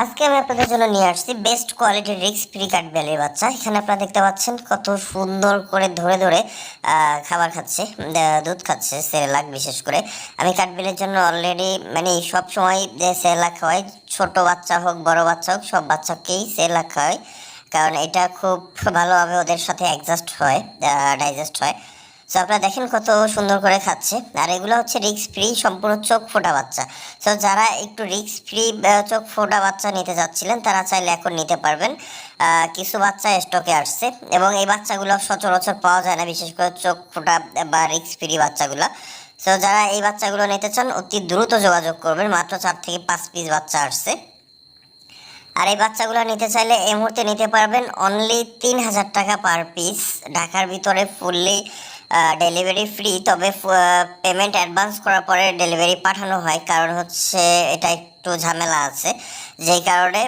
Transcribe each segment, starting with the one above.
আজকে আমি আপনাদের জন্য নিয়ে আসছি বেস্ট কোয়ালিটির রিক্স ফ্রি কাঠবিড়ালির বাচ্চা। এখানে আপনারা দেখতে পাচ্ছেন কত সুন্দর করে ধরে ধরে খাবার খাচ্ছে, দুধ খাচ্ছে, সেরেলাক বিশেষ করে। আমি কাঠবিড়ালির জন্য অলরেডি মানে সব সময় যে সেরেলাক খাওয়াই, ছোট বাচ্চা হোক বড় বাচ্চা হোক সব বাচ্চাকেই সেরেলাক খাওয়াই, কারণ এটা খুব ভালোভাবে ওদের সাথে অ্যাডজাস্ট হয়, ডাইজেস্ট হয়। সো আপনারা দেখেন কত সুন্দর করে খাচ্ছে। আর এগুলো হচ্ছে রিক্স ফ্রি সম্পূর্ণ চোখ ফোটা বাচ্চা। সো যারা একটু রিক্স ফ্রি চোখ ফোটা বাচ্চা নিতে চাচ্ছিলেন তারা চাইলে এখন নিতে পারবেন। কিছু বাচ্চা স্টকে আসছে এবং এই বাচ্চাগুলো সচরাচর পাওয়া যায় না, বিশেষ করে চোখ ফোটা বা রিক্স ফ্রি বাচ্চাগুলো। সো যারা এই বাচ্চাগুলো নিতে চান অতি দ্রুত যোগাযোগ করবেন, মাত্র 4 থেকে 5 পিস বাচ্চা আসছে। আর এই বাচ্চাগুলো নিতে চাইলে এই মুহূর্তে নিতে পারবেন অনলি 3,000 টাকা পার পিস। ঢাকার ভিতরে ফুললি ডেলিভারি ফ্রি, তবে পেমেন্ট অ্যাডভান্স করার পরে ডেলিভারি পাঠানো হয়, কারণ হচ্ছে এটা একটু ঝামেলা আছে, যেই কারণে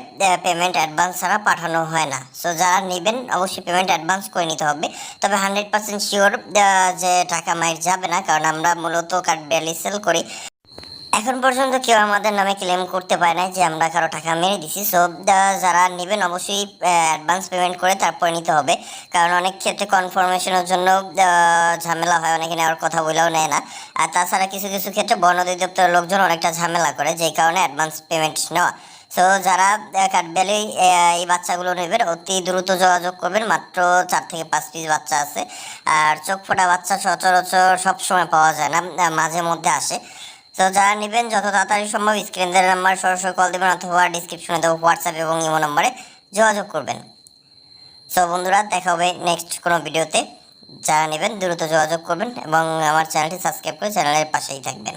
পেমেন্ট অ্যাডভান্স ছাড়া পাঠানো হয় না। সো যারা নেবেন অবশ্যই পেমেন্ট অ্যাডভান্স করে নিতে হবে, তবে 100% শিওর যে টাকা মাইর যাবে না, কারণ আমরা মূলত কাঠবিড়ালি সেল করি। এখন পর্যন্ত কেউ আমাদের নামে ক্লেম করতে পারে না যে আমরা কারো টাকা মেরে দিছি। সো যারা নেবেন অবশ্যই অ্যাডভান্স পেমেন্ট করে তারপরে নিতে হবে, কারণ অনেক ক্ষেত্রে কনফার্মেশনের জন্য ঝামেলা হয়, অনেকে নেওয়ার কথা বলেও নেয় না। আর তাছাড়া কিছু কিছু ক্ষেত্রে বন অধিদপ্তরের লোকজন অনেকটা ঝামেলা করে, যেই কারণে অ্যাডভান্স পেমেন্ট নেওয়া। সো যারা কাঠবিড়ালি এই বাচ্চাগুলো নেবেন অতি দ্রুত যোগাযোগ করবেন, মাত্র 4 থেকে 5 পিস বাচ্চা আছে। আর চোখ ফোটা বাচ্চা সচরাচর সবসময় পাওয়া যায় না, মাঝে মধ্যে আসে। তো যারা নেবেন যত তাড়াতাড়ি সম্ভব স্ক্রিনের নাম্বার সরাসরি কল দেবেন অথবা ডিসক্রিপশনে দেবো হোয়াটসঅ্যাপ এবং ইমো নাম্বারে যোগাযোগ করবেন। সো বন্ধুরা, দেখা হবে নেক্সট কোনো ভিডিওতে। যারা নেবেন দ্রুত যোগাযোগ করবেন এবং আমার চ্যানেলটি সাবস্ক্রাইব করে চ্যানেলের পাশেই থাকবেন।